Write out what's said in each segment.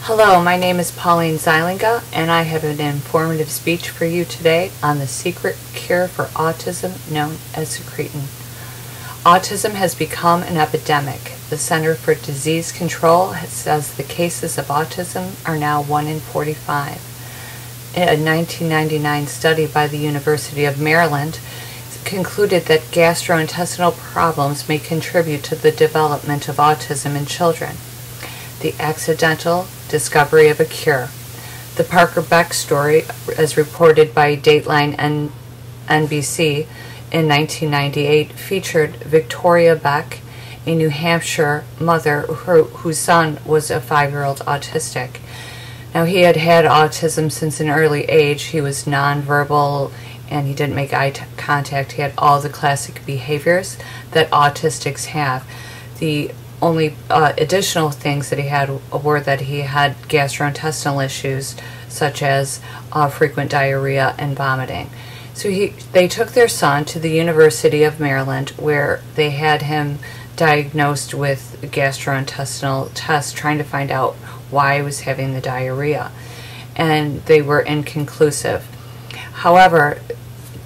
Hello, my name is Pauline Zeilinga, and I have an informative speech for you today on the secret cure for autism known as Secretin. Autism has become an epidemic. The Center for Disease Control says the cases of autism are now 1 in 45. A 1999 study by the University of Maryland concluded that gastrointestinal problems may contribute to the development of autism in children. The accidental discovery of a cure. The Parker Beck story, as reported by Dateline and NBC in 1998, featured Victoria Beck, a New Hampshire mother whose son was a 5-year-old autistic. Now, he had had autism since an early age. He was nonverbal and he didn't make eye contact. He had all the classic behaviors that autistics have. The only additional things that he had were that he had gastrointestinal issues such as frequent diarrhea and vomiting. So they took their son to the University of Maryland, where they had him diagnosed with gastrointestinal tests trying to find out why he was having the diarrhea, and they were inconclusive. However,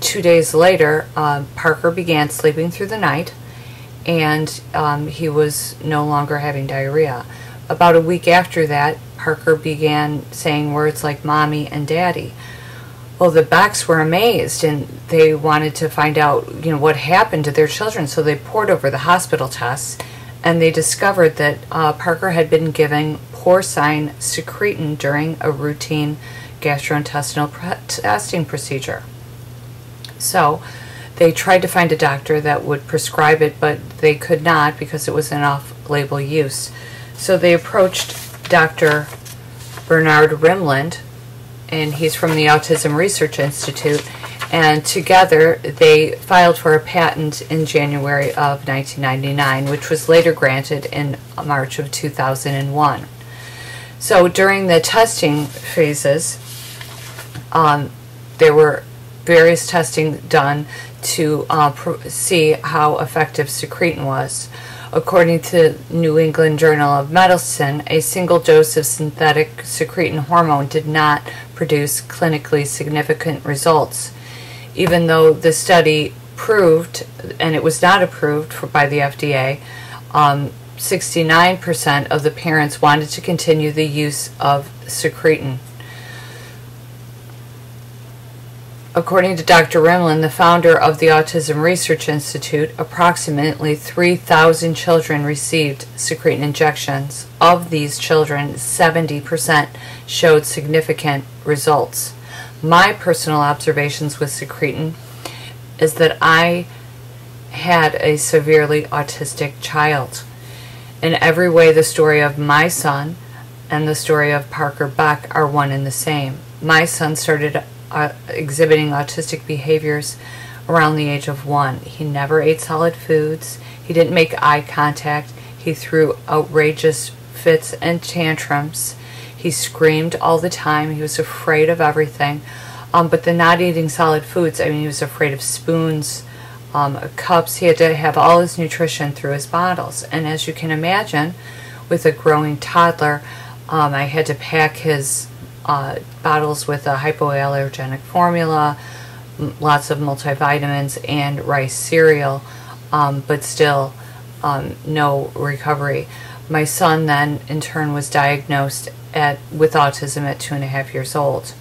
2 days later, Parker began sleeping through the night, and he was no longer having diarrhea. About a week after that, Parker began saying words like mommy and daddy. Well, the Becks were amazed, and they wanted to find out, what happened to their children. So they pored over the hospital tests, and they discovered that Parker had been given porcine secretin during a routine gastrointestinal testing procedure. So they tried to find a doctor that would prescribe it, but they could not because it was an off-label use. So they approached Dr. Bernard Rimland, and he's from the Autism Research Institute, and together they filed for a patent in January of 1999, which was later granted in March of 2001. So during the testing phases, there were various testing done to see how effective secretin was. According to New England Journal of Medicine, a single dose of synthetic secretin hormone did not produce clinically significant results, even though the study proved, and it was not approved by the FDA, 69% of the parents wanted to continue the use of secretin. According to Dr. Rimland, the founder of the Autism Research Institute, approximately 3,000 children received secretin injections. Of these children, 70% showed significant results. My personal observations with secretin is that I had a severely autistic child. In every way, the story of my son and the story of Parker Beck are one and the same. My son started exhibiting autistic behaviors around the age of 1. He never ate solid foods. He didn't make eye contact. He threw outrageous fits and tantrums. He screamed all the time. He was afraid of everything. But the not eating solid foods, he was afraid of spoons, cups. He had to have all his nutrition through his bottles. And as you can imagine, with a growing toddler, I had to pack his bottles with a hypoallergenic formula, lots of multivitamins, and rice cereal, but still no recovery. My son then, in turn, was diagnosed with autism at 2.5 years old.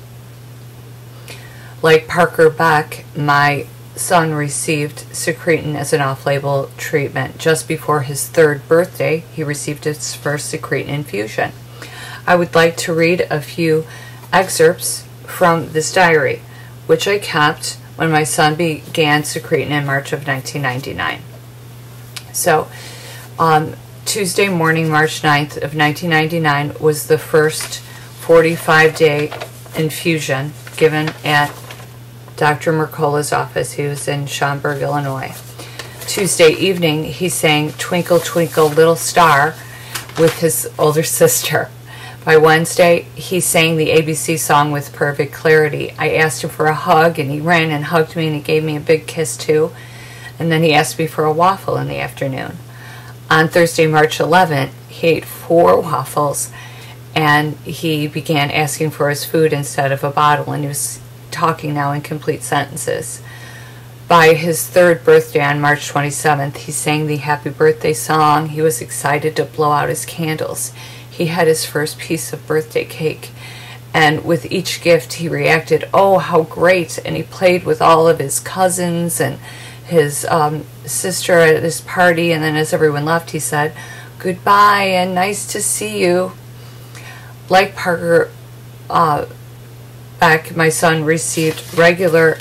Like Parker Beck, my son received secretin as an off-label treatment. Just before his 3rd birthday, he received his first secretin infusion. I would like to read a few excerpts from this diary, which I kept when my son began secretin in March of 1999. So, Tuesday morning, March 9th of 1999, was the first 45-day infusion given at Dr. Mercola's office. He was in Schaumburg, Illinois. Tuesday evening, he sang Twinkle, Twinkle, Little Star with his older sister. By Wednesday, he sang the ABC song with perfect clarity. I asked him for a hug, and he ran and hugged me, and he gave me a big kiss, too. And then he asked me for a waffle in the afternoon. On Thursday, March 11th, he ate 4 waffles and he began asking for his food instead of a bottle, and he was talking now in complete sentences. By his third birthday on March 27th, he sang the happy birthday song. He was excited to blow out his candles. He had his first piece of birthday cake, and with each gift he reacted, "Oh, how great!" And he played with all of his cousins and his sister at this party, and then as everyone left, he said, "Goodbye and nice to see you." Like Parker Beck, my son received regular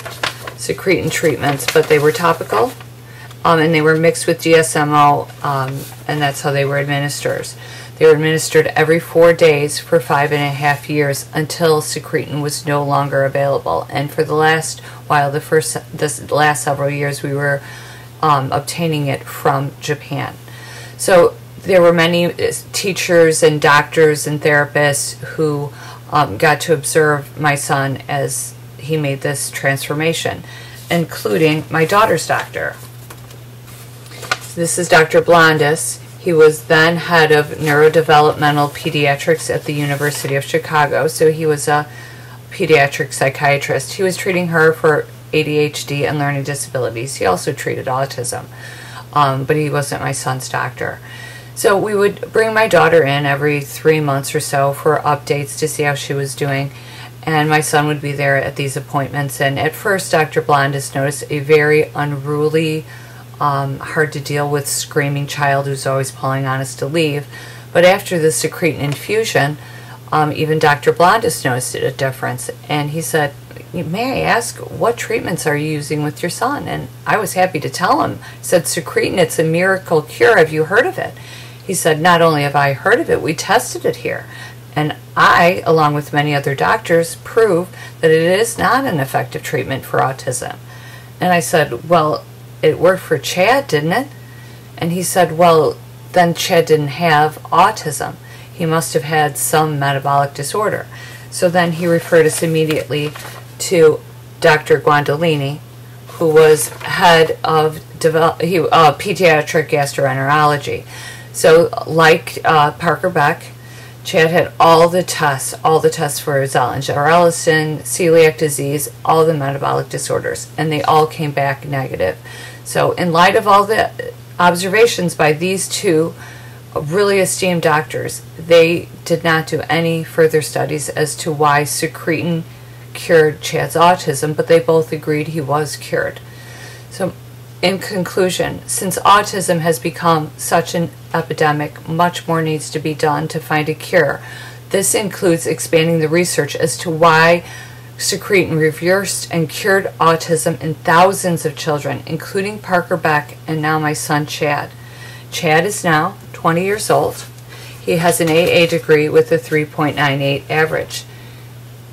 Secretin treatments, but they were topical, and they were mixed with DSMO, and that's how they were administered. They were administered every 4 days for 5.5 years until Secretin was no longer available. And for the last while, the last several years, we were obtaining it from Japan. So there were many teachers and doctors and therapists who got to observe my son as he made this transformation, including my daughter's doctor. This is Dr. Blondis. He was then head of neurodevelopmental pediatrics at the University of Chicago, so he was a pediatric psychiatrist. He was treating her for ADHD and learning disabilities. He also treated autism, but he wasn't my son's doctor. So we would bring my daughter in every 3 months or so for updates to see how she was doing, and my son would be there at these appointments. And at first, Dr. Blondis noticed a very unruly, hard to deal with screaming child who's always pulling on us to leave. But after the Secretin infusion, even Dr. Blondis noticed a difference, and he said, "May I ask, what treatments are you using with your son?" And I was happy to tell him. I said, "Secretin, it's a miracle cure. Have you heard of it?" He said, "Not only have I heard of it, we tested it here. And I, along with many other doctors, prove that it is not an effective treatment for autism." And I said, "Well, it worked for Chad, didn't it?" And he said, "Well, then Chad didn't have autism. He must have had some metabolic disorder." So then he referred us immediately to Dr. Guandolini, who was head of pediatric gastroenterology. So like Parker Beck, Chad had all the tests for Zollinger-Ellison, celiac disease, all the metabolic disorders, and they all came back negative. So in light of all the observations by these two really esteemed doctors, they did not do any further studies as to why Secretin cured Chad's autism, but they both agreed he was cured. So in conclusion, since autism has become such an epidemic, much more needs to be done to find a cure. This includes expanding the research as to why Secretin reversed and cured autism in thousands of children, including Parker Beck and now my son Chad. Chad is now 20 years old. He has an AA degree with a 3.98 average.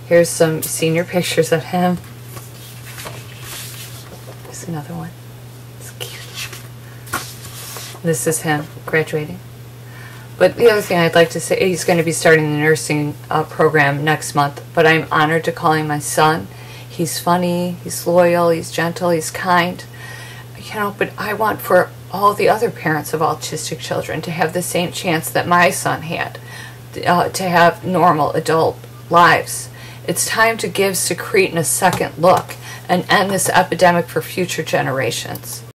Here's some senior pictures of him. Here's another one. It's cute. This is him graduating. But the other thing I'd like to say, he's going to be starting the nursing program next month, but I'm honored to call him my son. He's funny, he's loyal, he's gentle, he's kind. You know, but I want for all the other parents of autistic children to have the same chance that my son had, to have normal adult lives. It's time to give Secretin a second look and end this epidemic for future generations.